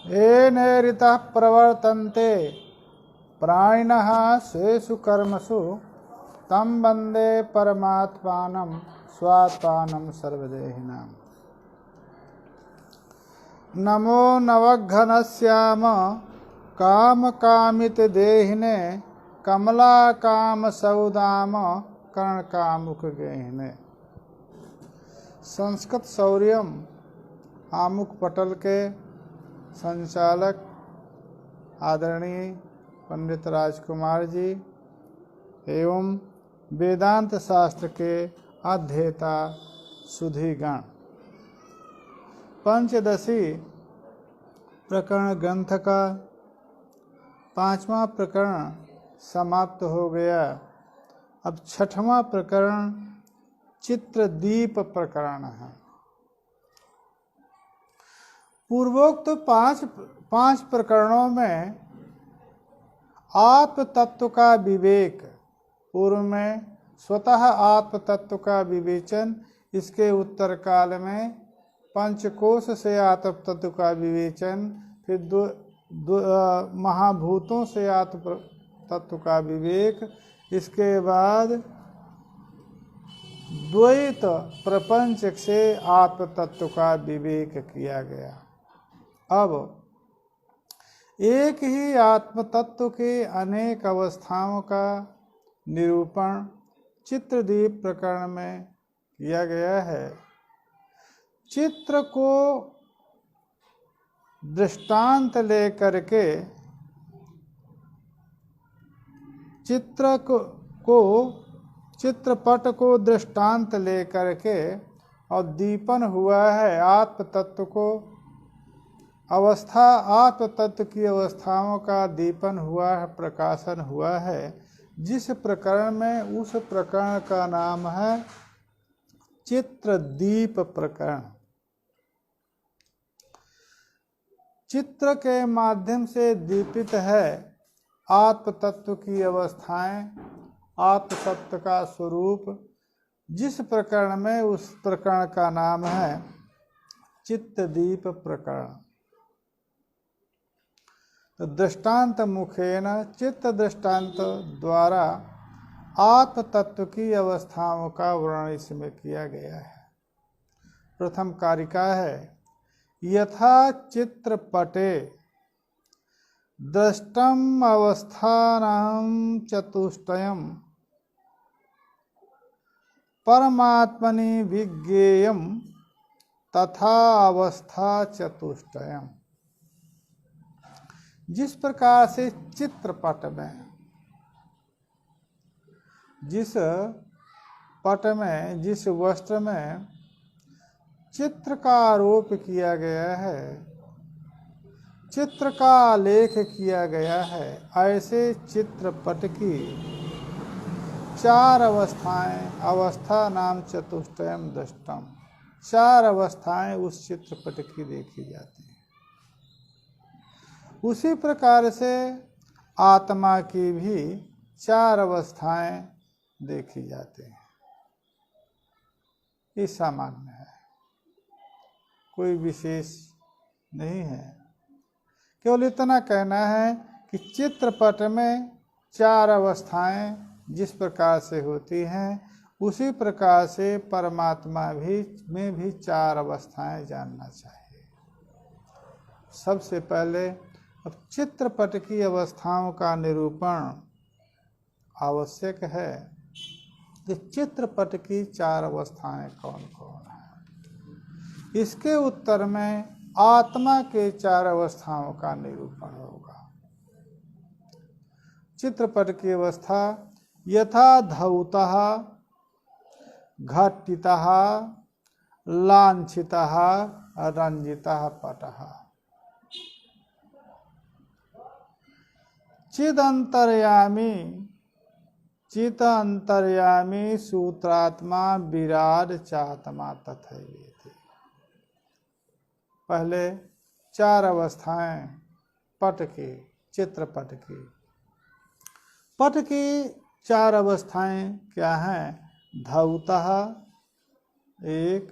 येनैरितः प्रवर्तन्ते प्राणिनः स्वेषु कर्मसु तं वन्दे परमात्मानं स्वात्मानं सर्वदेहिनाम्। नमो नवघनश्याम कामकामितदेहिने कमलाकामसौदाम कर्णकामुकगेहिने। संस्कृत शौर्यम आमुख पटल के संचालक आदरणीय पंडित राजकुमार जी एवं वेदांत शास्त्र के अध्येता सुधीगण, पंचदशी प्रकरण ग्रंथ का 5वां प्रकरण समाप्त हो गया। अब 6वां प्रकरण चित्रदीप प्रकरण है। पूर्वोक्त पांच प्रकरणों में आत्म तत्व का विवेक, पूर्व में स्वतः आत्म तत्व का विवेचन, इसके उत्तर काल में पंचकोश से आत्म तत्व का विवेचन, फिर महाभूतों से आत्म तत्व का विवेक, इसके बाद द्वैत प्रपंच से आत्म तत्व का विवेक किया गया। अब एक ही आत्म तत्व के अनेक अवस्थाओं का निरूपण चित्रदीप प्रकरण में किया गया है। चित्र को दृष्टांत लेकर के चित्रपट को दृष्टांत लेकर के और दीपन हुआ है आत्म तत्व को, आत्म तत्व की अवस्थाओं का दीपन हुआ है, प्रकाशन हुआ है। जिस प्रकरण में, उस प्रकरण का नाम है चित्रदीप प्रकरण। चित्र के माध्यम से दीपित है आत्म तत्व की अवस्थाएं, आत्म तत्व का स्वरूप। जिस प्रकरण में, उस प्रकरण का नाम है चित्रदीप प्रकरण। तो दृष्टांत मुखेन, चित्त दृष्टांत द्वारा आत्म तत्व की अवस्थाओं का वर्णन इसमें किया गया है। प्रथम कारिका है, यथा चित्रपटे दृष्टम अवस्थानां चतुष्टयम् परमात्मनि विज्ञेयम् तथा अवस्था चतुष्टयम्। जिस प्रकार से चित्रपट में, जिस पट में, जिस वस्त्र में चित्र का आरोप किया गया है, चित्र का आलेख किया गया है, ऐसे चित्रपट की 4 अवस्थाएं, अवस्था नाम चतुष्टयम दृष्टम, 4 अवस्थाएं उस चित्रपट की देखी जाती हैं। उसी प्रकार से आत्मा की भी 4 अवस्थाएं देखी जाती हैं। ये सामान्य है, कोई विशेष नहीं है। केवल इतना कहना है कि चित्रपट में 4 अवस्थाएं जिस प्रकार से होती हैं, उसी प्रकार से परमात्मा में भी 4 अवस्थाएं जानना चाहिए। सबसे पहले अब चित्रपट की अवस्थाओं का निरूपण आवश्यक है कि चित्रपट की 4 अवस्थाएं कौन कौन हैं। इसके उत्तर में आत्मा के 4 अवस्थाओं का निरूपण होगा। चित्रपट की अवस्था, यथा धौतः घटितः लांछितः रंजितः पटः। चित अंतर्यामी सूत्रात्मा विराट चात्मा तथैवेति। पहले 4 अवस्थाएं पट की, चित्रपट की। पट की 4 अवस्थाएं क्या हैं? धौतः 1,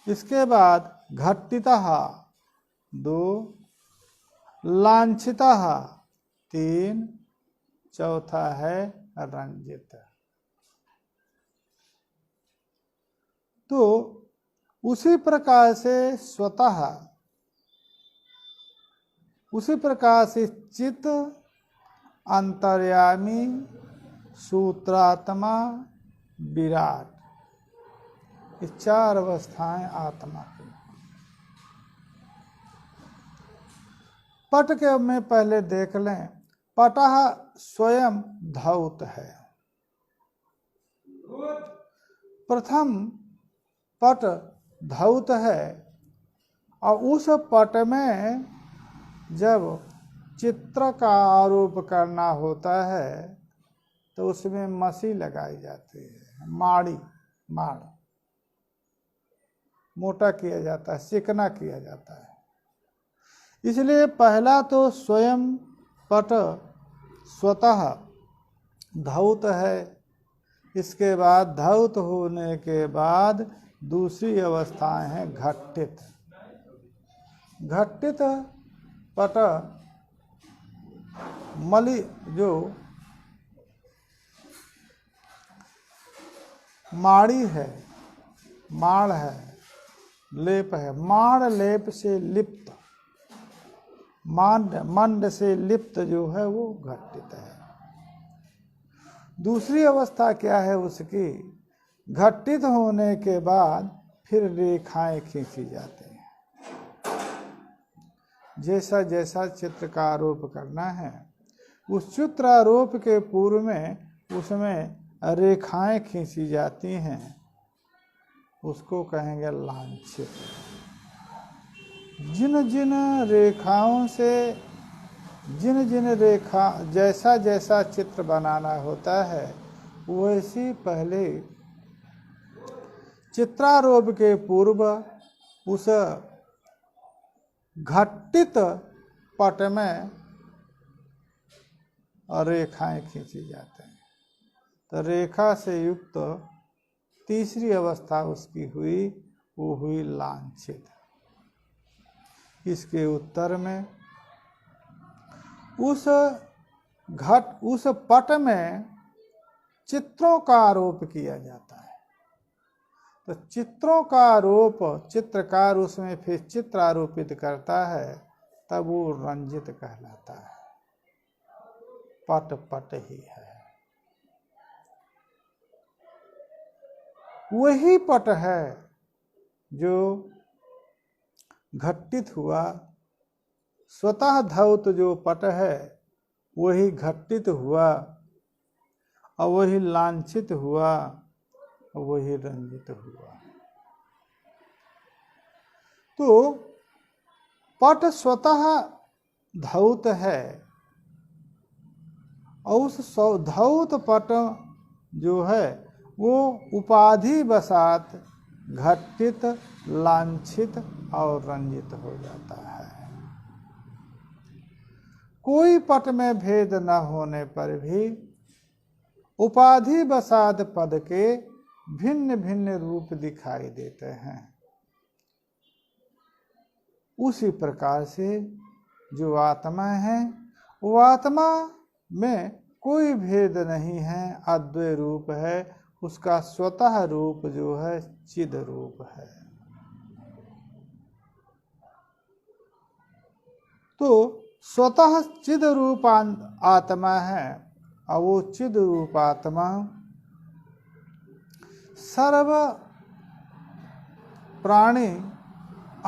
इसके बाद घट्टितः 2, लांछितः 3, चौथा है रंजित। तो उसी प्रकार से स्वतः, उसी प्रकार से चित्त, अंतर्यामी, सूत्रात्मा, विराट, ये 4 अवस्थाएं आत्मा की। पट के में पहले देख लें। पटः स्वयं धौत है। प्रथम पट धौत है और उस पट में जब चित्र का आरोप करना होता है तो उसमें मसी लगाई जाती है, माड़ी, माड़ मोटा किया जाता है, चिकना किया जाता है। इसलिए पहला तो स्वयं पट स्वतः धौत है। इसके बाद धौत होने के बाद दूसरी अवस्थाएं हैं घट्टित। घट्टित पट मलि जो माड़ी है, माड़ है, लेप है, माड़ लेप से लिप्त, मंड से लिप्त जो है वो घट्टित है। दूसरी अवस्था क्या है उसकी? घट्टित होने के बाद फिर रेखाएं खींची जाती हैं। जैसा जैसा चित्र का आरोप करना है उस चित्रारोप के पूर्व में उसमें रेखाएं खींची जाती हैं, उसको कहेंगे लांछित। जिन जिन रेखाओं से जिन जिन रेखा जैसा जैसा चित्र बनाना होता है वैसी पहले चित्रारोप के पूर्व उस घट्टित पट में रेखाएं खींची जाती हैं। तो रेखा से युक्त तीसरी अवस्था उसकी हुई, वो हुई लांछित। इसके उत्तर में उस पट में चित्रों का आरोप किया जाता है। तो चित्रों का आरोप चित्रकार उसमें फिर चित्र आरोपित करता है, तब वो रंजित कहलाता है। पट पट ही है, वही पट है जो घट्टित हुआ। स्वतः धौत जो पट है वही घट्टित हुआ और वही लांछित हुआ और वही रंजित हुआ। तो पट स्वतः धौत है और उस धौत पट जो है वो उपाधि वसात घट्टित, लांछित और रंजित हो जाता है। कोई पट में भेद न होने पर भी उपाधि वसात पद के भिन्न भिन्न रूप दिखाई देते हैं। उसी प्रकार से जो आत्मा है वो आत्मा में कोई भेद नहीं है, अद्वय रूप है। उसका स्वतः रूप जो है चिद रूप है। तो स्वतः चिद रूप आत्मा है और वो चिद रूप आत्मा सर्व प्राणी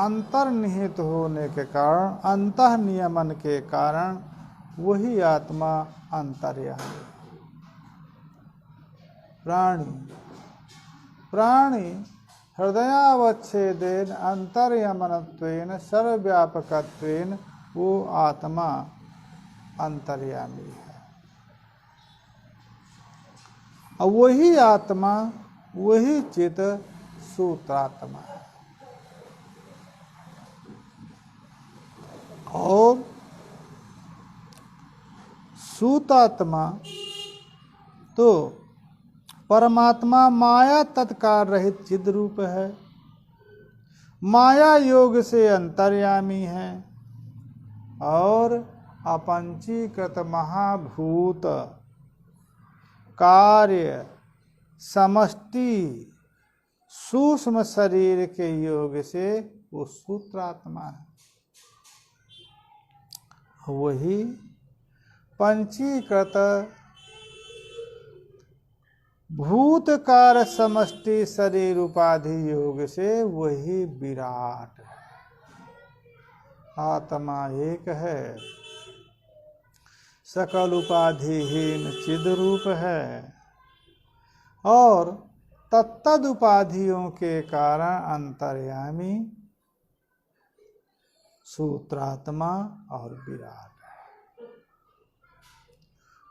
अंतर्निहित होने के कारण, अंतः नियमन के कारण वही आत्मा अंतर्यामी। प्राणी हृदयावच्छेदेन अंतर्यमनत्वेन सर्वव्यापकत्वेन वो आत्मा अंतर्यामी है। और वही आत्मा, वही चित सूत्रात्मा है। और सूतात्मा तो परमात्मा माया तत्काल रहित चिद रूप है। माया योग से अंतर्यामी है और अपंचीकृत महाभूत कार्य समष्टि सूक्ष्म शरीर के योग से वो सूत्रात्मा है। वही पंचीकृत भूतकार समष्टि शरीर उपाधि योग से वही विराट है। आत्मा एक है, सकल उपाधिहीन चिद रूप है और तत्तद उपाधियों के कारण अंतर्यामी सूत्रात्मा और विराट है।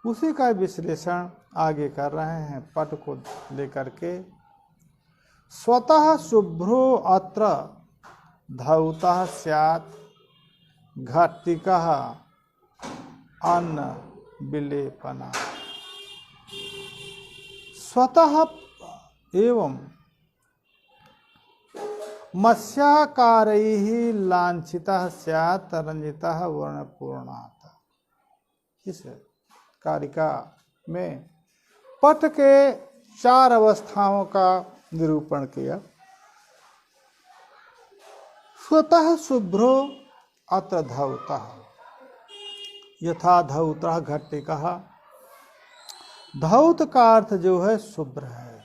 उसी का विश्लेषण आगे कर रहे हैं पट को लेकर के। स्वतः शुभ्रो अत्र धौतः स्यात् घटिकः अन्न विलेपना। स्वतः एवं मत्स्याकारैः लांछितः स्यात् रंजितः वर्णपूर्णात्। इस कारिका में पट के 4 अवस्थाओं का निरूपण किया। स्वतः शुभ्रो अत्र धौतः यथा धौतः घटिकः। धौत का अर्थ जो है शुभ्र है,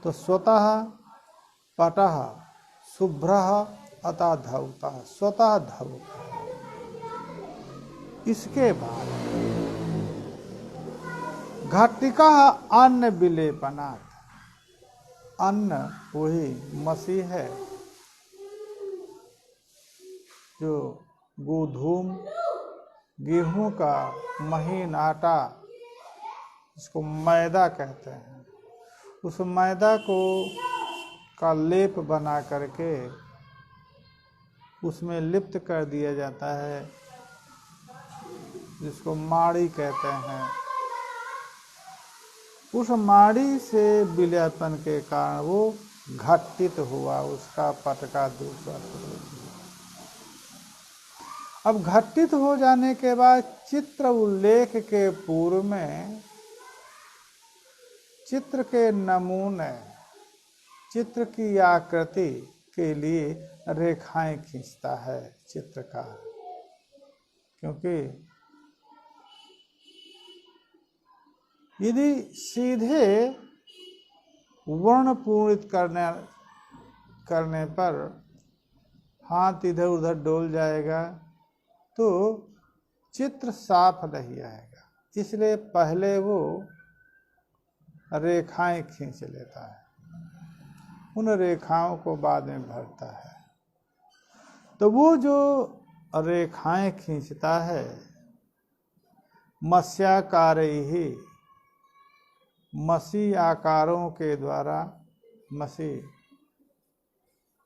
तो स्वतः पटः शुभ्रः अतः धौतः, स्वतः धौत। इसके बाद घटिका अन्न विलेपनात्। अन्न वही मसी है जो गोधूम गेहूं का महीन आटा, इसको मैदा कहते हैं, उस मैदा को का लेप बना करके उसमें लिप्त कर दिया जाता है, जिसको माड़ी कहते हैं। उस माड़ी से विलेपन के कारण वो घटित हुआ, उसका पट का दूसरा। अब घटित हो जाने के बाद चित्र उल्लेख के पूर्व में चित्र के नमूने, चित्र की आकृति के लिए रेखाएं खींचता है चित्रकार, क्योंकि यदि सीधे वर्ण पूर्णित करने पर हाथ इधर उधर डोल जाएगा तो चित्र साफ नहीं आएगा। इसलिए पहले वो रेखाएं खींच लेता है, उन रेखाओं को बाद में भरता है। तो वो जो रेखाएं खींचता है मत्स्याकारैः, मसी आकारों के द्वारा, मसी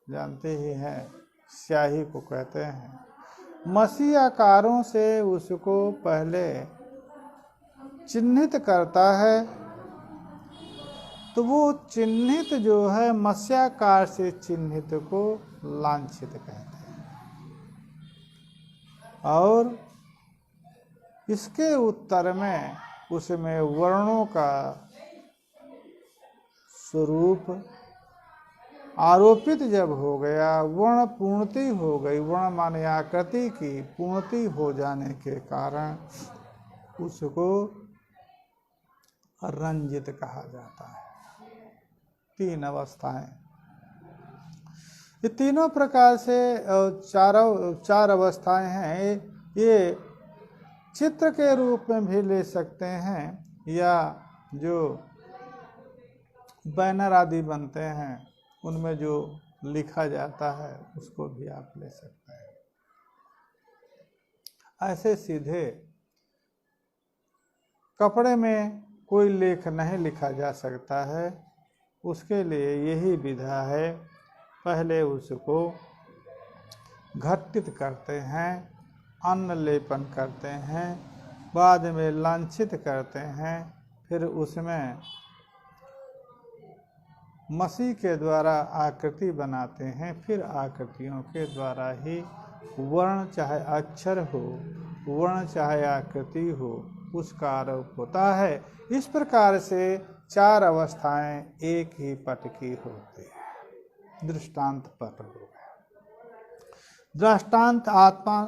जानते ही हैं स्याही को कहते हैं, मसी आकारों से उसको पहले चिन्हित करता है। तो वो चिन्हित जो है मत्स्याकार से चिन्हित को लांछित कहते हैं। और इसके उत्तर में उसमें वर्णों का स्वरूप आरोपित जब हो गया, वर्ण पूर्णति हो गई, वर्ण माने आकृति की पूर्णति हो जाने के कारण उसको रंजित कहा जाता है। 3 अवस्थाएं, ये तीनों प्रकार से चार अवस्थाएं हैं। ये चित्र के रूप में भी ले सकते हैं या जो बैनर आदि बनते हैं उनमें जो लिखा जाता है उसको भी आप ले सकते हैं। ऐसे सीधे कपड़े में कोई लेख नहीं लिखा जा सकता है, उसके लिए यही विधा है। पहले उसको घटित करते हैं, अन्न लेपन करते हैं, बाद में लांछित करते हैं, फिर उसमें मसी के द्वारा आकृति बनाते हैं, फिर आकृतियों के द्वारा ही वर्ण चाहे अक्षर हो, वर्ण चाहे आकृति हो, उसका आरोप होता है। इस प्रकार से चार अवस्थाएं एक ही पट की होती है। दृष्टांत पट हो गया। दृष्टांत आत्मा,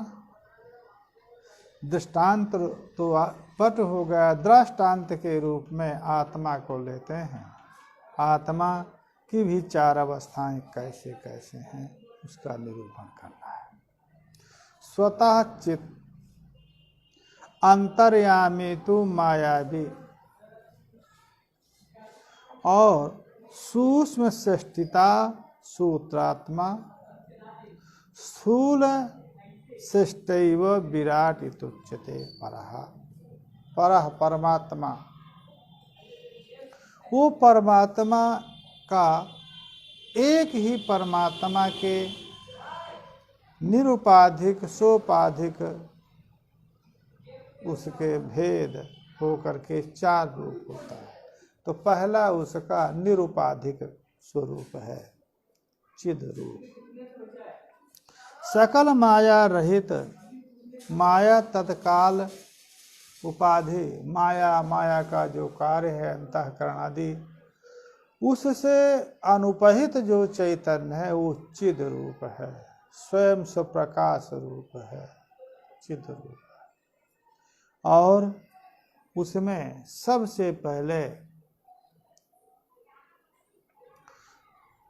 दृष्टांत तो पट हो गया। दृष्टांत के रूप में आत्मा को लेते हैं। आत्मा की भी चार अवस्थाएं कैसे कैसे हैं उसका निरूपण करना है। स्वतः चित, अंतर्यामी तो मायावी और सूक्ष्म सृष्टिता सूत्रात्मा, स्थूल सृष्टैव विराट इत्युच्यते परः। परः परमात्मा, वो परमात्मा का एक ही परमात्मा के निरुपाधिक सोपाधिक उसके भेद होकर के चार रूप होता है। तो पहला उसका निरुपाधिक स्वरूप है, चिद रूप। सकल माया रहित, माया तत्काल उपाधि, माया माया का जो कार्य है अंतःकरण आदि, उससे अनुपहित जो चैतन्य है वो चिद रूप है, स्वयं स्वप्रकाश रूप है, चिद रूप है। और उसमें सबसे पहले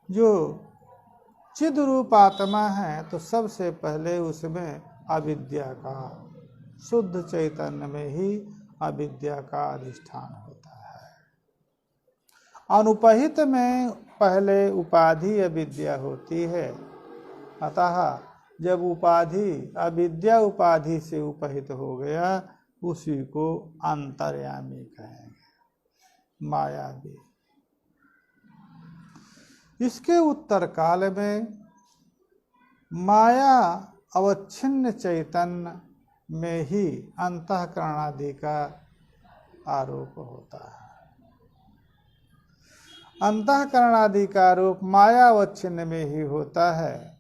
जो चिद रूप आत्मा है, तो सबसे पहले उसमें अविद्या का, शुद्ध चैतन्य में ही अविद्या का अधिष्ठान होता है। अनुपहित में पहले उपाधि अविद्या होती है। अतः जब उपाधि अविद्या उपाधि से उपहित हो गया, उसी को अंतर्यामी कहेंगे, मायावी। इसके उत्तर काल में माया अवच्छिन्न चैतन्य में ही अंतःकरण आदि का आरोप होता है। अंतःकरण आदि का आरोप माया अवच्छिन्न में ही होता है।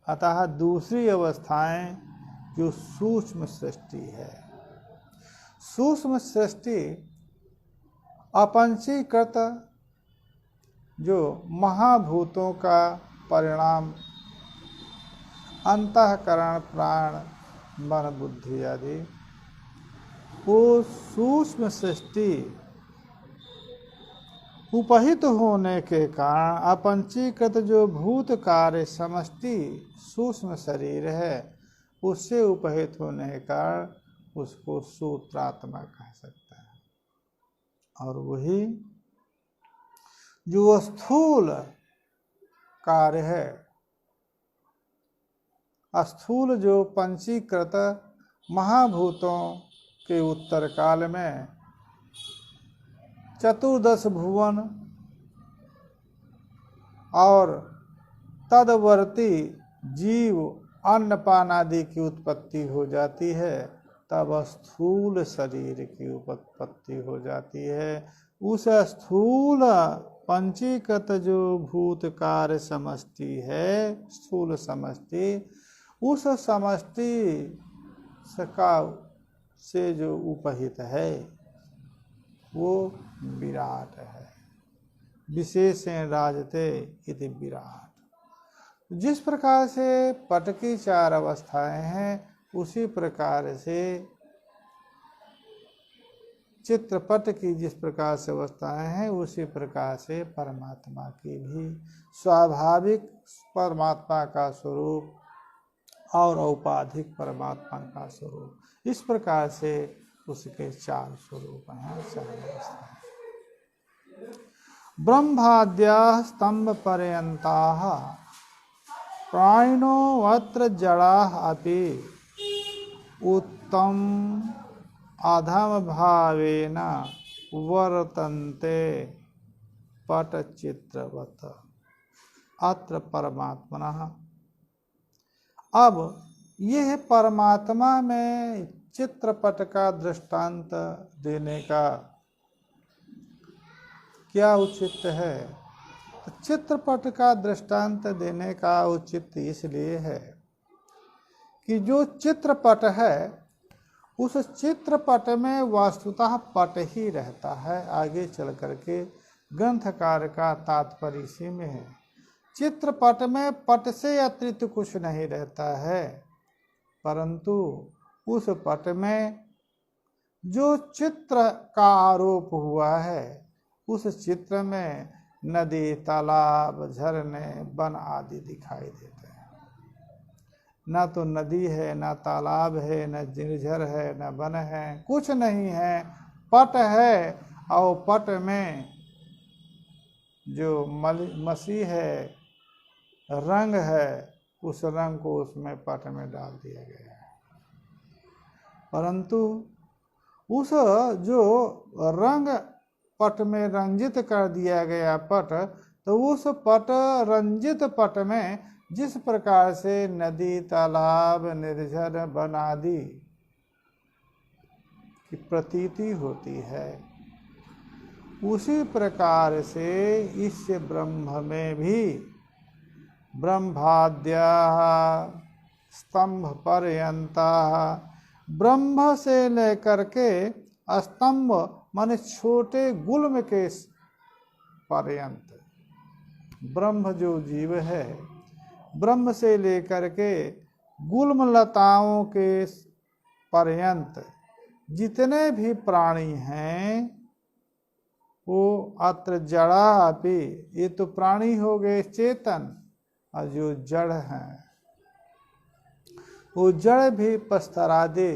अतः दूसरी अवस्थाएं जो सूक्ष्म सृष्टि है, सूक्ष्म सृष्टि अपंचीकृत जो महाभूतों का परिणाम अंतःकरण प्राण मन बुद्धि आदि, वो सूक्ष्म सृष्टि उपहित होने के कारण अपंचीकृत जो भूत कार्य समष्टि सूक्ष्म शरीर है, उससे उपहित होने के कारण उसको सूत्रात्मा कह सकते हैं। और वही जो स्थूल कार्य है, स्थूल जो पंचीकृत महाभूतों के उत्तर काल में चतुर्दश भुवन और तदवर्ती जीव अन्नपान आदि की उत्पत्ति हो जाती है, तब स्थूल शरीर की उत्पत्ति हो जाती है। उस स्थूल पंचीकृत जो भूत कार्य समष्टि है, स्थूल समष्टि, उस समष्टि का से जो उपहित है वो विराट है। विशेषेण राजते इति विराट। जिस प्रकार से पट की चार अवस्थाएं हैं, उसी प्रकार से चित्रपट की जिस प्रकार से अवस्थाएं हैं, उसी प्रकार से परमात्मा की भी स्वाभाविक परमात्मा का स्वरूप और औपाधिक परमात्मा का स्वरूप, इस प्रकार से उसके चार स्वरूप हैं, चार अवस्थाएं। ब्रह्माद्याः स्तंभ पर्यंताः प्राणिनो अत्र जड़ाः अपि उत्तम अधम भावेन वर्तन्ते पटचित्रवत् अत्र परमात्मनः। अब यह परमात्मा में चित्रपट का दृष्टांत देने का क्या उचित है? तो चित्रपट का दृष्टांत देने का औचित्य इसलिए है कि जो चित्रपट है उस चित्रपट में वस्तुतः पट ही रहता है। आगे चल करके ग्रंथकार का तात्पर्य इसी में है। चित्रपट में पट से अतिरिक्त कुछ नहीं रहता है, परंतु उस पट में जो चित्र का आरोप हुआ है उस चित्र में नदी, तालाब, झरने, वन आदि दिखाई देते हैं। ना तो नदी है, ना तालाब है, न निर्झर है, न वन है, कुछ नहीं है, पट है। और पट में जो मसी है, रंग है, उस रंग को उसमें पट में डाल दिया गया है। परंतु उस जो रंग पट में रंजित कर दिया गया पट, तो उस पट रंजित पट में जिस प्रकार से नदी, तालाब, निर्झर, वन आदि की प्रतीति होती है, उसी प्रकार से इस ब्रह्म में भी ब्रह्माद्या स्तंभ पर्यंता, ब्रह्म से लेकर के स्तंभ माने छोटे गुल्म के पर्यंत, ब्रह्म जो जीव है, ब्रह्म से लेकर के गुल्म लताओं के पर्यंत जितने भी प्राणी हैं वो अत्र जड़ा अपि, ये तो प्राणी हो गए चेतन, और जो जड़ हैं वो जड़ भी पस्तरादे,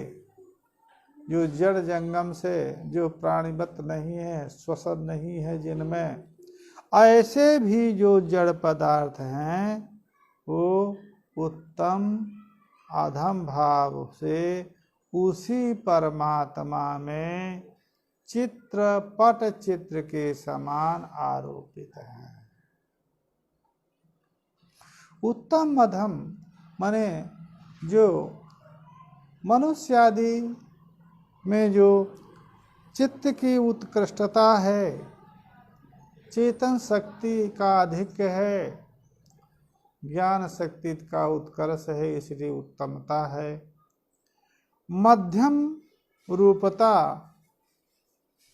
जो जड़ जंगम से जो प्राणीवत नहीं है, श्वसन नहीं है जिनमें, ऐसे भी जो जड़ पदार्थ हैं वो उत्तम अधम भाव से उसी परमात्मा में चित्रपट चित्र के समान आरोपित हैं। उत्तम अधम माने जो मनुष्य आदि में जो चित्त की उत्कृष्टता है, चेतन शक्ति का अधिक्य है, ज्ञान शक्ति का उत्कर्ष है, इसलिए उत्तमता है। मध्यम रूपता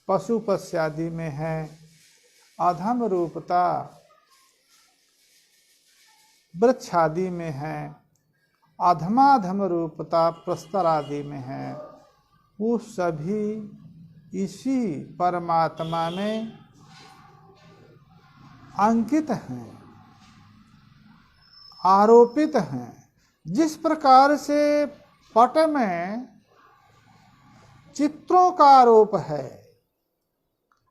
पशु पश्यादि में है, अधम रूपता वृक्षादि में है, अधमाधम रूपता प्रस्तर आदि में है। वो सभी इसी परमात्मा में अंकित हैं, आरोपित हैं। जिस प्रकार से पट में चित्रों का आरोप है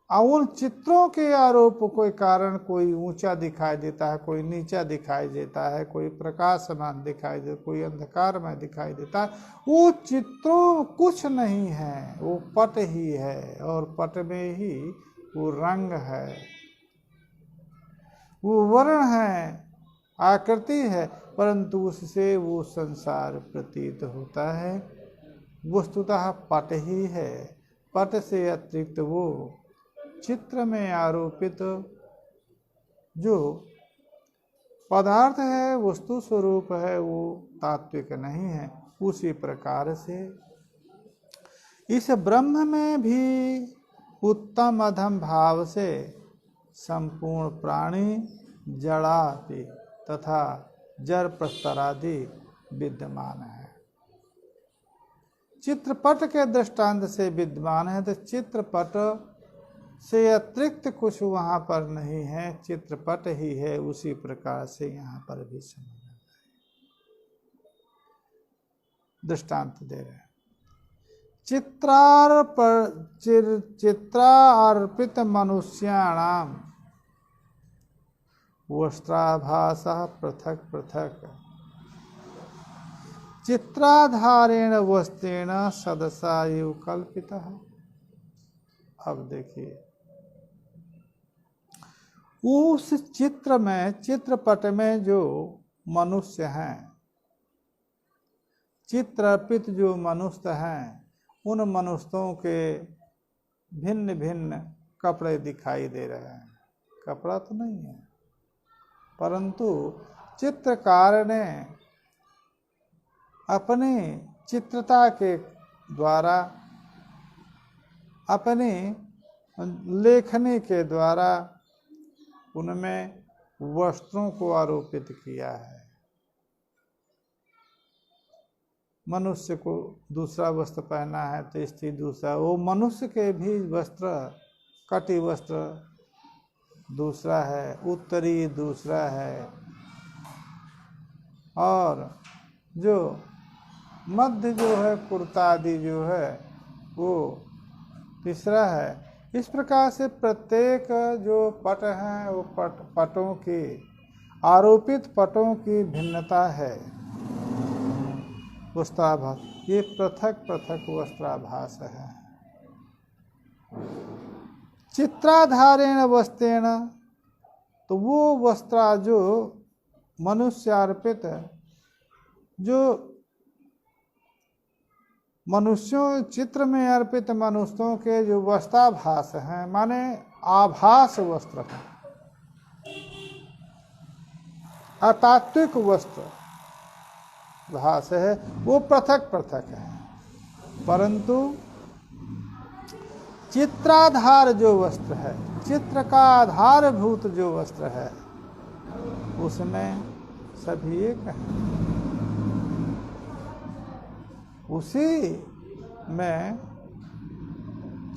और उन चित्रों के आरोप के कारण कोई ऊंचा दिखाई देता है, कोई नीचा दिखाई देता है, कोई प्रकाशमान दिखाई देता है, कोई अंधकार में दिखाई देता है, वो चित्रों कुछ नहीं है, वो पट ही है। और पट में ही वो रंग है, वो वर्ण है, आकृति है, परंतु उससे वो संसार प्रतीत होता है। वस्तुतः पट ही है। पट से अतिरिक्त वो चित्र में आरोपित जो पदार्थ है, वस्तु स्वरूप है, वो तात्विक नहीं है। उसी प्रकार से इस ब्रह्म में भी उत्तम अधम भाव से संपूर्ण प्राणी जड़ापि तथा जड़ प्रस्तरादि विद्यमान है। चित्रपट के दृष्टांत से विद्यमान है, तो चित्रपट से अतिरिक्त कुछ वहाँ पर नहीं है, चित्रपट ही है। उसी प्रकार से यहाँ पर भी समझना है। दृष्टांत दे रहे हैं। चित्रार्पित मनुष्याणाम वस्त्राभासः पृथक पृथक चित्राधारेण वस्त्रेण सदसा इव कल्पितः। अब देखिए, उस चित्र में, चित्रपट में जो मनुष्य हैं, चित्रार्पित जो मनुष्य हैं, उन मनुष्यों के भिन्न भिन्न कपड़े दिखाई दे रहे हैं। कपड़ा तो नहीं है, परंतु चित्रकार ने अपनी चित्रता के द्वारा, अपनी लेखनी के द्वारा उनमें वस्त्रों को आरोपित किया है। मनुष्य को दूसरा वस्त्र पहना है तो स्त्री दूसरा, वो मनुष्य के भी वस्त्र, कटी वस्त्र दूसरा है, उत्तरी दूसरा है, और जो मध्य जो है कुर्ता आदि जो है वो तीसरा है। इस प्रकार से प्रत्येक जो पट हैं वो पटों की, आरोपित पटों की भिन्नता है। वस्त्राभास, ये पृथक पृथक वस्त्राभास है। चित्राधारेण वस्त्रेण, तो वो वस्त्र जो मनुष्य अर्पित, जो मनुष्यों चित्र में अर्पित मनुष्यों के जो वस्त्राभास हैं, माने आभास वस्त्र हैं, अतात्विक वस्त्र भास है, वो पृथक पृथक है। परंतु चित्राधार जो वस्त्र है, चित्र का आधारभूत जो वस्त्र है, उसमें सभी एक है। उसी में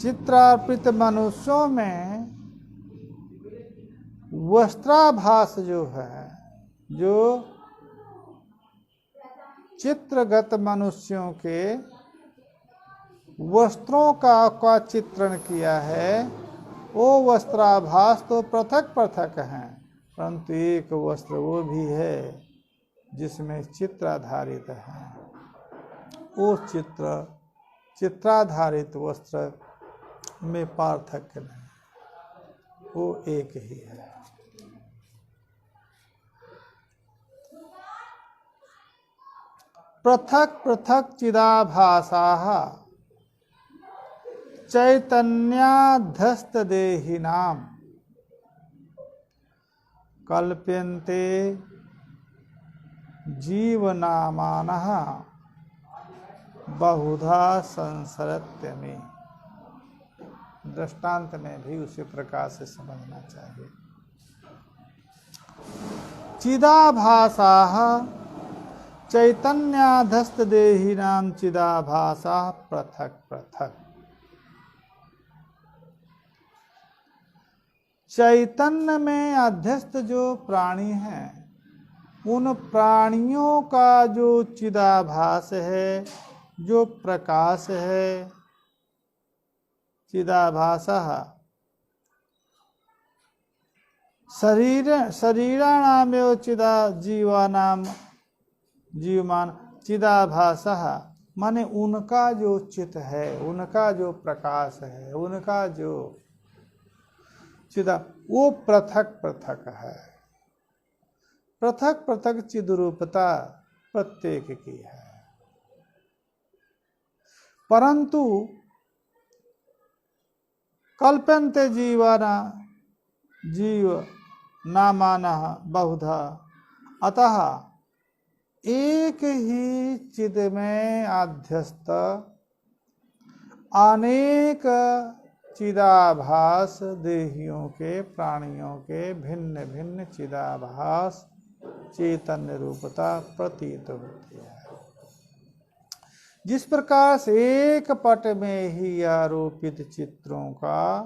चित्रार्पित मनुष्यों में वस्त्राभास जो है, जो चित्रगत मनुष्यों के वस्त्रों का चित्रण किया है, वो वस्त्राभास तो पृथक पृथक हैं, परंतु एक वस्त्र वो भी है जिसमें चित्र आधारित है। वो चित्राधारित वस्त्र में पार्थक्य नहीं, वो एक ही है। पृथक पृथक चिदाभासाः चैतन्याध्यस्तदेहिनां कल्प्यन्ते जीवनामानः बहुधा संसरत्य में। दृष्टांत में भी उसी प्रकार से समझना चाहिए। चिदाभासाः चैतन्याधस्त देहिनाम चिदाभासा पृथक पृथक। चैतन्य में अध्यस्त जो प्राणी हैं, उन प्राणियों का जो चिदाभास है, जो प्रकाश है, चिदाभासा शरीराणाम एवं चिदा जीवानाम जीवमान चिदाभासा, माने उनका जो चित है, उनका जो प्रकाश है, उनका जो चिदा, वो पृथक पृथक है। पृथक पृथक चिद्रूपता प्रत्येक की है। परंतु कल्पन्ते जीवाना जीव नामाना बहुधा, अतः एक ही चिद में अध्यस्त अनेक चिदाभास देहियों के, प्राणियों के भिन्न भिन्न चिदाभास चैतन्य रूपता प्रतीत होती है। जिस प्रकार से एक पट में ही आरोपित चित्रों का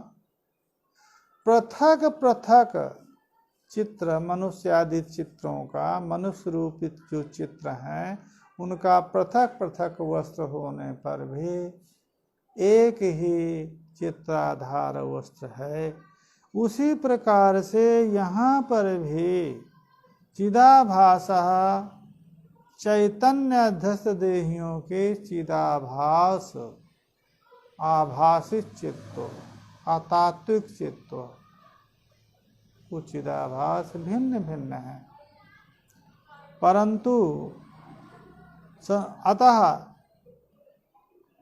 पृथक पृथक चित्र, मनुष्य आदि चित्रों का, मनुष्य रूपित जो चित्र हैं, उनका पृथक पृथक वस्त्र होने पर भी एक ही चित्राधार वस्त्र है, उसी प्रकार से यहाँ पर भी चिदाभासा चैतन्य अध्यस्त देहियों के चिदाभास आभासित चित्त, अतात्विक चित्त, वो चिदाभास भिन्न भिन्न है। परंतु अतः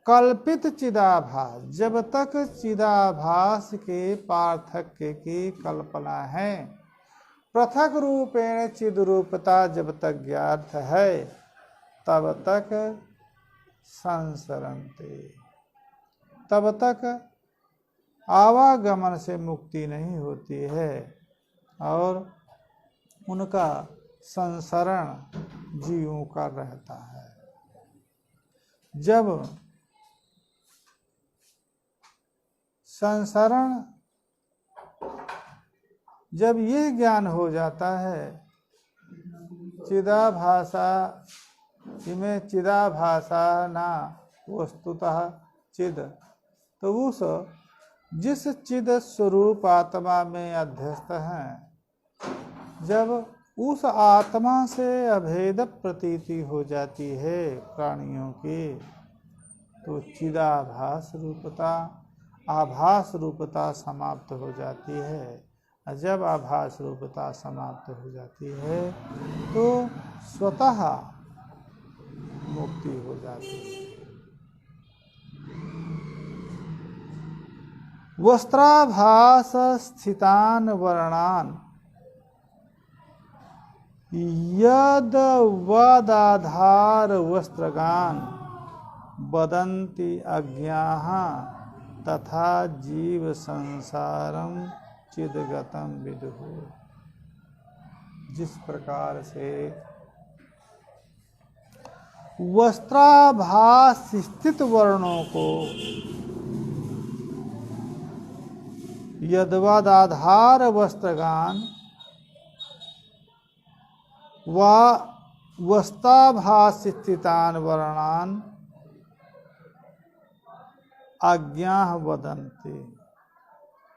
कल्पित चिदाभास, जब तक चिदाभास के पार्थक्य की कल्पना है, पृथक रूपेण चिद रूपता जब तक ज्ञात है तब तक संसरन्ते, तब तक आवागमन से मुक्ति नहीं होती है और उनका संसरण जीवों का रहता है। जब संसरण, जब ये ज्ञान हो जाता है चिदाभासा इमे चिदाभासा ना वस्तुतः चिद, तो उस जिस चिद स्वरूप आत्मा में अध्यस्त हैं, जब उस आत्मा से अभेद प्रतीति हो जाती है प्राणियों की, तो चिदाभास रूपता, आभास रूपता समाप्त हो जाती है। जब आभास रूपता समाप्त हो जाती है तो स्वतः मुक्ति हो जाती है। वस्त्राभास स्थितान वर्णान यद वदाधार वस्त्रगान वदन्ति अज्ञाः तथा जीव संसारम चिदगतम विदुः। जिस प्रकार से वस्त्राभास स्थित वर्णों को यद्वदाधार वस्त्रगान व वस्त्राभास स्थितान वर्णान अज्ञाः वदन्ति,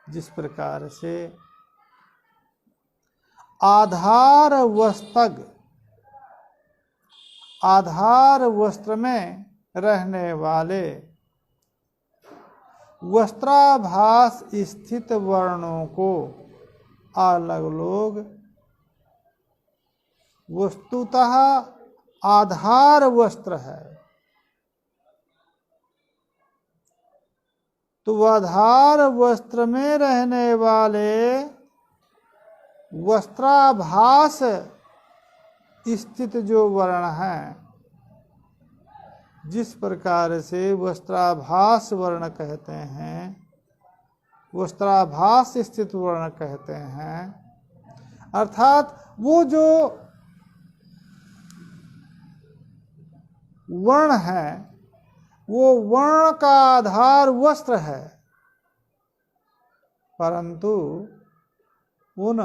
जिस प्रकार से आधार वस्त्रग, आधार वस्त्र में रहने वाले वस्त्राभास स्थित वर्णों को अलग लोग वस्तुतः आधार वस्त्र है, तो आधार वस्त्र में रहने वाले वस्त्राभास स्थित जो वर्ण हैं, जिस प्रकार से वस्त्राभास वर्ण कहते हैं, वस्त्राभास स्थित वर्ण कहते हैं, अर्थात वो जो वर्ण है वो वर्ण का आधार वस्त्र है, परंतु उन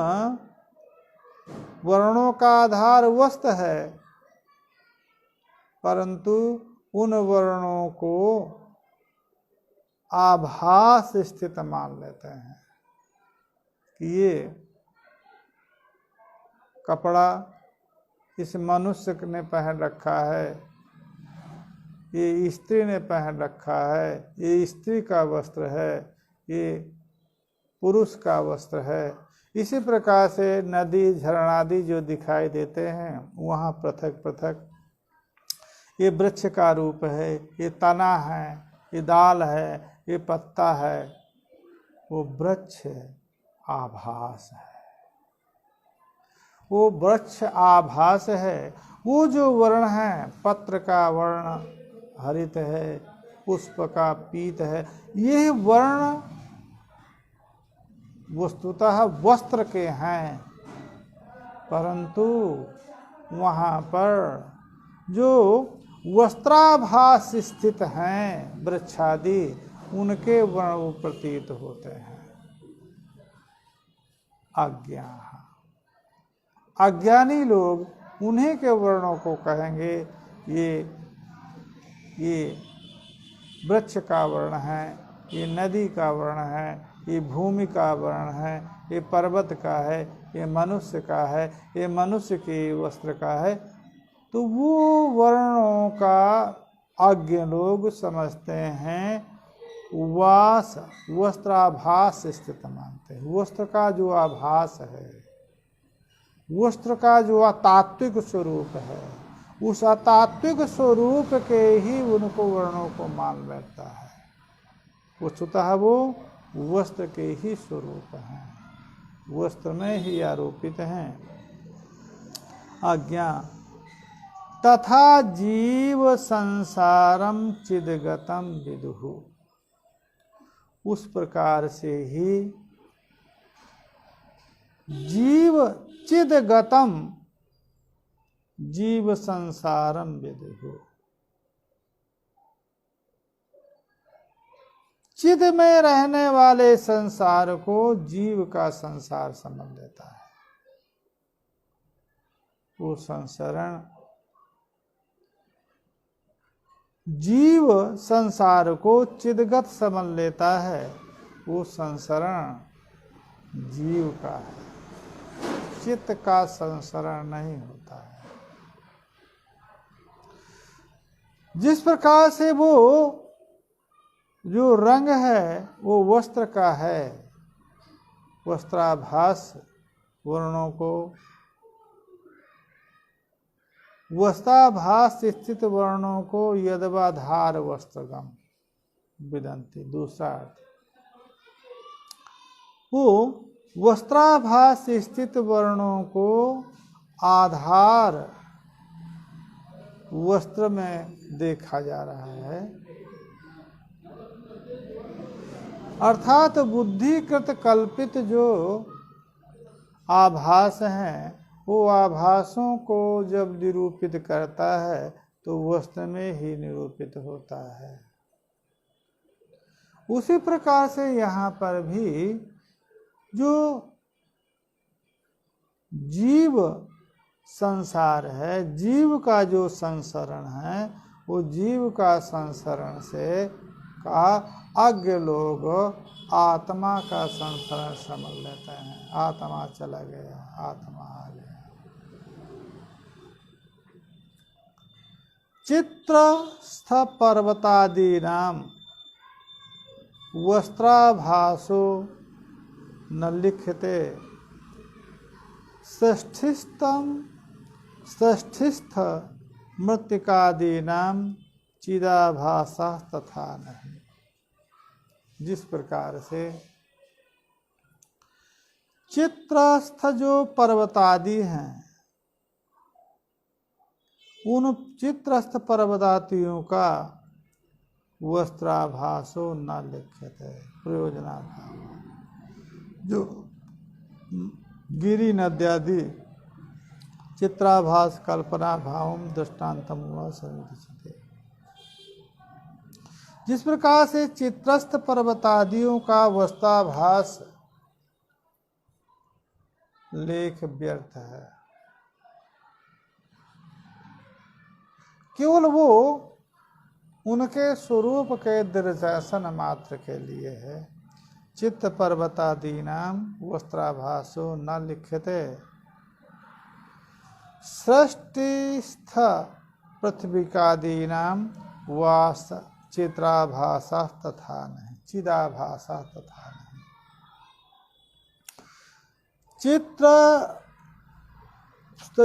वर्णों का आधार वस्त्र है, परंतु उन वर्णों को आभास स्थित मान लेते हैं कि ये कपड़ा इस मनुष्य ने पहन रखा है, ये स्त्री ने पहन रखा है, ये स्त्री का वस्त्र है, ये पुरुष का वस्त्र है। इसी प्रकार से नदी झरणादि जो दिखाई देते हैं वहाँ पृथक पृथक, ये वृक्ष का रूप है, ये तना है, ये दाल है, ये पत्ता है, वो वृक्ष आभास है, वो वृक्ष आभास है। वो जो वर्ण है, पत्र का वर्ण हरित है, पुष्प का पीत है, ये वर्ण वस्तुतः वस्त्र के हैं, परंतु वहाँ पर जो वस्त्राभास स्थित हैं वृक्षादि, उनके वर्ण प्रतीत होते हैं। अज्ञा, अज्ञानी लोग उन्हीं के वर्णों को कहेंगे ये वृक्ष का वर्ण है, ये नदी का वर्ण है, ये भूमि का वर्ण है, ये पर्वत का है, ये मनुष्य का है, ये मनुष्य के वस्त्र का है। तो वो वर्णों का अज्ञ लोग समझते हैं वस्त्राभास स्थित मानते हैं। वस्त्र का जो आभास है, वस्त्र का जो अतात्विक स्वरूप है, उस अतात्विक स्वरूप के ही उनको वर्णों को मान बैठता है। वस्तुतः वो वस्त्र के ही स्वरूप हैं, वस्त्र में ही आरोपित हैं। आज्ञा तथा जीव संसारम चिदगतम विदुहु, उस प्रकार से ही जीव चिदगतम, जीव संसारम विदुहु, चिद में रहने वाले संसार को जीव का संसार समझ लेता है। वो संसरण जीव संसार को चिदगत समझ लेता है, वो संसरण जीव का है, चित्त का संसरण नहीं होता है। जिस प्रकार से वो जो रंग है वो वस्त्र का है, वस्त्राभास वर्णों को, वस्त्राभास स्थित वर्णों को यदवाधार वस्त्रगम विदन्ति। दूसरा अर्थ, वो वस्त्राभास स्थित वर्णों को आधार वस्त्र में देखा जा रहा है, अर्थात बुद्धिकृत कल्पित जो आभास हैं, वो आभासों को जब निरूपित करता है तो वस्त्र में ही निरूपित होता है। उसी प्रकार से यहाँ पर भी जो जीव संसार है, जीव का जो संसरण है, वो जीव का संसरण से का अज्ञ लोग आत्मा का संसरण समझ लेते हैं। आत्मा चला गया, आत्मा आ गया। चित्रस्थ पर्वतादीनां वस्त्राभासो न लिख्यते षष्ठीस्थ मृत्तिकादीनां चिदाभासा तथा नहीं। जिस प्रकार से चित्रस्थ जो पर्वतादि हैं, उन चित्रस्थ पर्वतादियों का वस्त्राभासो न लिख्यते प्रयोजनाभाव, जो गिरि नद्यादि चित्राभास कल्पना भावम दृष्टान्तम व सन्निधिते। जिस प्रकार से चित्रस्थ पर्वतादियों का वस्त्राभास लेख व्यर्थ है, केवल वो उनके स्वरूप के दर्शन मात्र के लिए है। चित्त पर्वतादीनां वस्त्राभासो न लिख्यते सृष्टिस्थ पृथ्वीकादीनां वास चित्राभासा तथा नहीं, चिदाभासा तथा नहीं। चित्र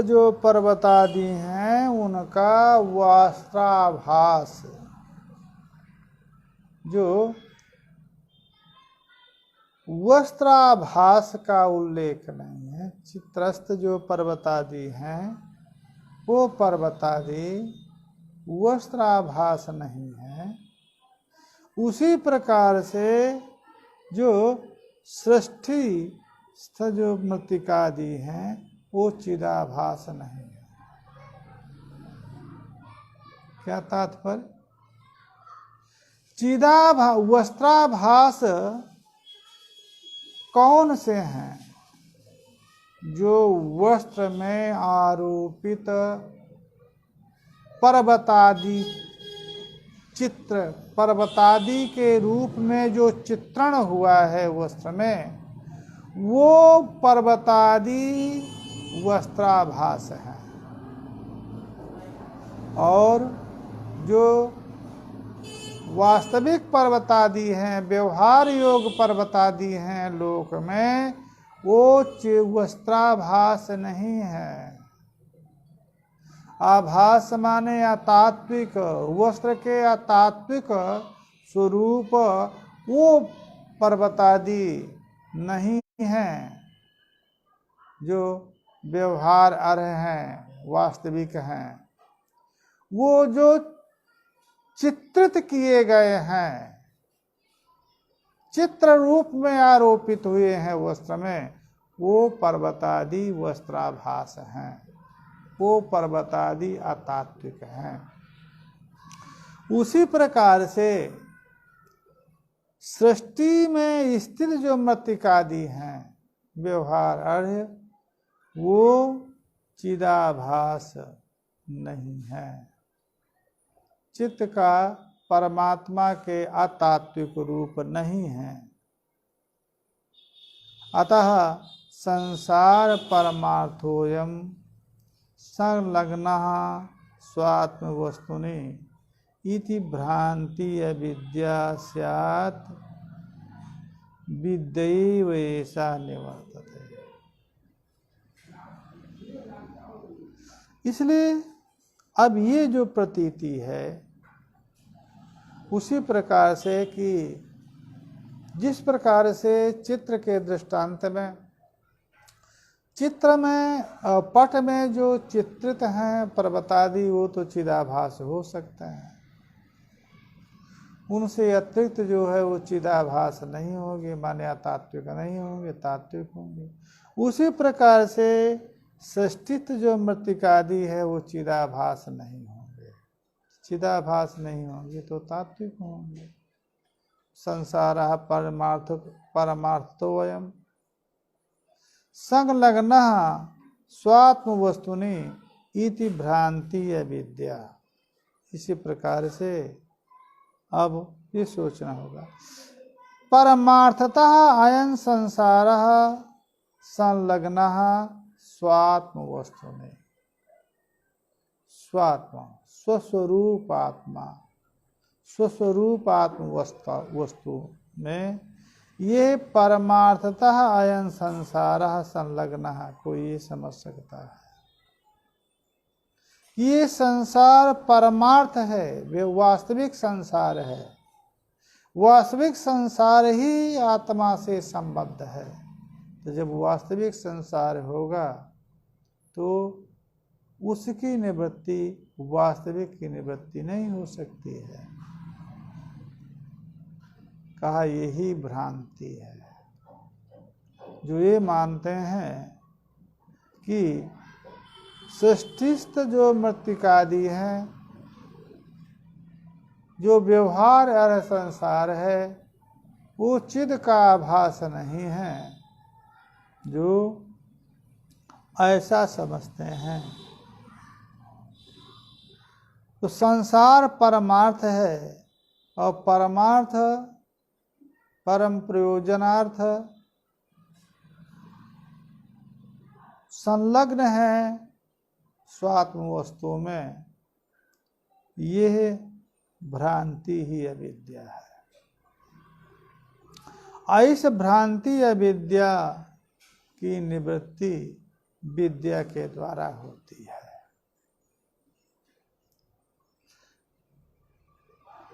जो पर्वतादि हैं उनका वस्त्राभास, जो वस्त्राभास का उल्लेख नहीं है। चित्रस्थ जो पर्वतादि हैं वो पर्वतादि वस्त्राभास नहीं है। उसी प्रकार से जो सृष्टि जो मृत्तिकादि हैं वो चिदाभास नहीं है। क्या तात्पर्य? वस्त्राभास कौन से हैं? जो वस्त्र में आरोपित पर्वतादि चित्र, पर्वतादि के रूप में जो चित्रण हुआ है वस्त्र में, वो पर्वतादि वस्त्राभास है। और जो वास्तविक पर्वतादि हैं, व्यवहार योग पर्वतादि हैं लोक में, वो वस्त्राभास नहीं है। आभास माने अतात्विक, वस्त्र के अतात्विक स्वरूप वो पर्वतादि नहीं हैं। जो व्यवहार अर्ह हैं, वास्तविक हैं, वो जो चित्रित किए गए हैं, चित्र रूप में आरोपित हुए हैं वस्त्र में, वो पर्वतादि वस्त्राभास हैं, वो पर्वतादि अतात्विक हैं। उसी प्रकार से सृष्टि में स्थित जो मृत्तिकादि हैं, व्यवहार अर्ह, वो चिदाभास नहीं है, चित्त का परमात्मा के अतात्विक रूप नहीं है। अतः संसार परमार्थोयम संलग्नः स्वात्म वस्तुनि इति भ्रांति अविद्या स्यात् विद्यैव एषा निवर्तते। इसलिए अब ये जो प्रतीति है, उसी प्रकार से कि जिस प्रकार से चित्र के दृष्टांत में, चित्र में पट में जो चित्रित हैं पर्वतादि, वो तो चिदाभास हो सकते हैं, उनसे अतिरिक्त जो है वो चिदाभास नहीं होंगे, माने अतात्विक नहीं होंगे, तात्विक होंगे। उसी प्रकार से सृष्टित जो मृत्तिकादि है वो चिदाभास नहीं होंगे, चिदाभास नहीं होंगे तो तात्विक होंगे। संसारः परमार्थोऽयं संलग्नः स्वात्म वस्तुनि इति भ्रांति अविद्या। इसी प्रकार से अब ये सोचना होगा, परमार्थतः अयं संसारः संलग्नः स्वात्म वस्तुनि, स्वात्मा स्वस्वरूप आत्मा, स्वस्वरूप आत्म वस्तु में ये परमार्थतः अयं संसारः संलग्नः, कोई ये समझ सकता है ये संसार परमार्थ है, वे वास्तविक संसार है, वास्तविक संसार ही आत्मा से संबद्ध है। तो जब वास्तविक संसार होगा तो उसकी निवृत्ति वास्तविक की निवृत्ति नहीं हो सकती है। कहा यही भ्रांति है, जो ये मानते हैं कि सृष्टिस्थ जो मृत्तिकादि हैं, जो व्यवहार अर्ह संसार है, वो चिद का आभास नहीं है, जो ऐसा समझते हैं। तो संसार परमार्थ है और परमार्थ परम प्रयोजनार्थ संलग्न है स्वात्म वस्तु में, यह भ्रांति ही अविद्या है। इस भ्रांति अविद्या की निवृत्ति विद्या के द्वारा होती है।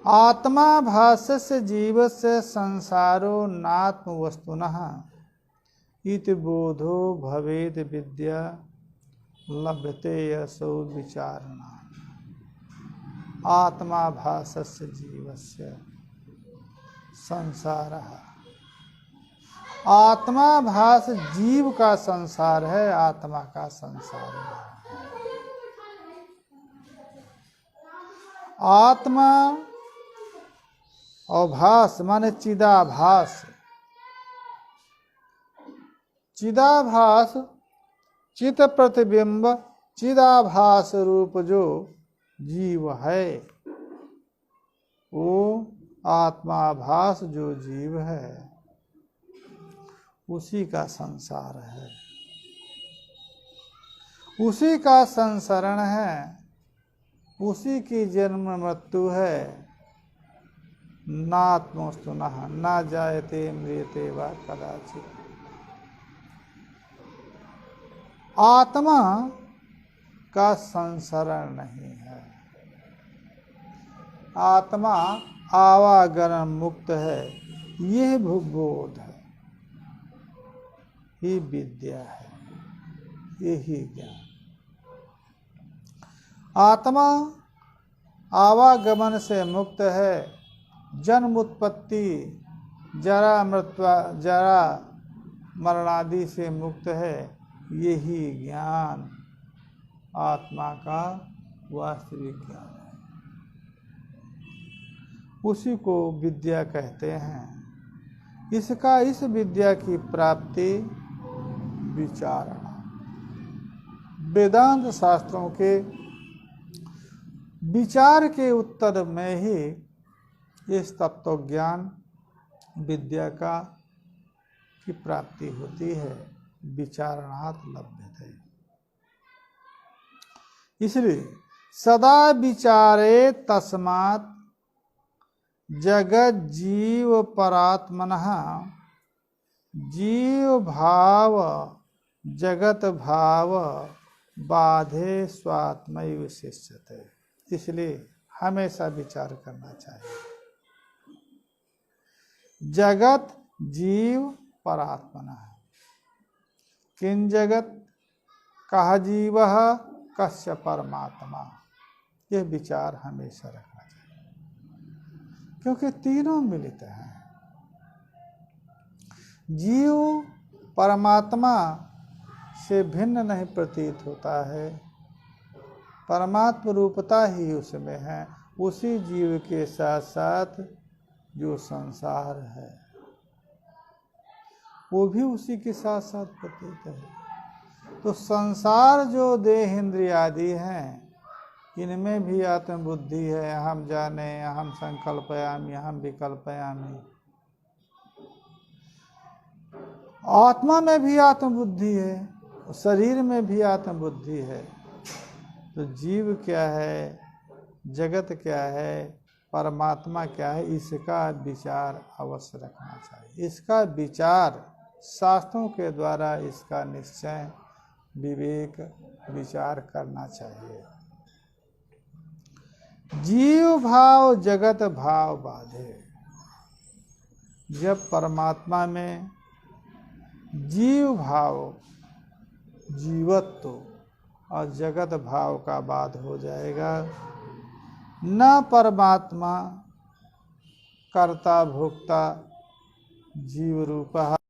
आत्मा भासस्य जीवस्य संसारो नात्म वस्तुनः इति बोधो भवेद विद्या लभ्यते असौ विचारणा। आत्मा भासस्य जीवस्य संसारः, आत्मा भास जीव का संसार है, आत्मा का संसार है। आत्मा और भास माने चिदाभास, चिदाभास चित प्रतिबिंब चिदाभास रूप जो जीव है, वो आत्माभास जो जीव है उसी का संसार है, उसी का संसरण है, उसी की जन्म मृत्यु है। नात्मस्तुनः न जायते म्रियते वा कदाचित्। आत्मा का संसरण नहीं है, आत्मा आवागमन मुक्त है, यह बोध है, ये विद्या है। यही ज्ञान। आत्मा आवागमन से मुक्त है, जन्म उत्पत्ति जरा मरणादि से मुक्त है। यही ज्ञान आत्मा का वास्तविक ज्ञान है। उसी को विद्या कहते हैं। इस विद्या की प्राप्ति विचारणा। वेदांत शास्त्रों के विचार के उत्तर में ही इस तत्व ज्ञान विद्या की प्राप्ति होती है। विचारणात् लभ्यते। इसलिए सदा विचारे तस्मात् जगत जीव परात्मनः जीव भाव जगत भाव बाधे स्वात्मैव शिष्यते। इसलिए हमेशा विचार करना चाहिए। जगत जीव परात्मनः। किं जगत कः जीवः कस्य परमात्मा। यह विचार हमेशा रखना चाहिए, क्योंकि तीनों मिलित हैं। जीव परमात्मा से भिन्न नहीं प्रतीत होता है। परमात्म रूपता ही उसमें है। उसी जीव के साथ साथ जो संसार है वो भी उसी के साथ साथ प्रतीत है। तो संसार जो देह इंद्रियादि हैं, इनमें भी आत्मबुद्धि है। अहम जाने, अहम संकल्पयामि, अहम विकल्पयामि। आत्मा में भी आत्मबुद्धि है, शरीर में भी आत्मबुद्धि है। तो जीव क्या है, जगत क्या है, परमात्मा क्या है, इसका विचार अवश्य रखना चाहिए। इसका विचार शास्त्रों के द्वारा इसका निश्चय विवेक विचार करना चाहिए। जीव भाव जगत भाव बाधे। जब परमात्मा में जीव भाव जीवत्व और जगत भाव का बाध हो जाएगा, न परमात्मा कर्ता भोक्ता जीव रूपः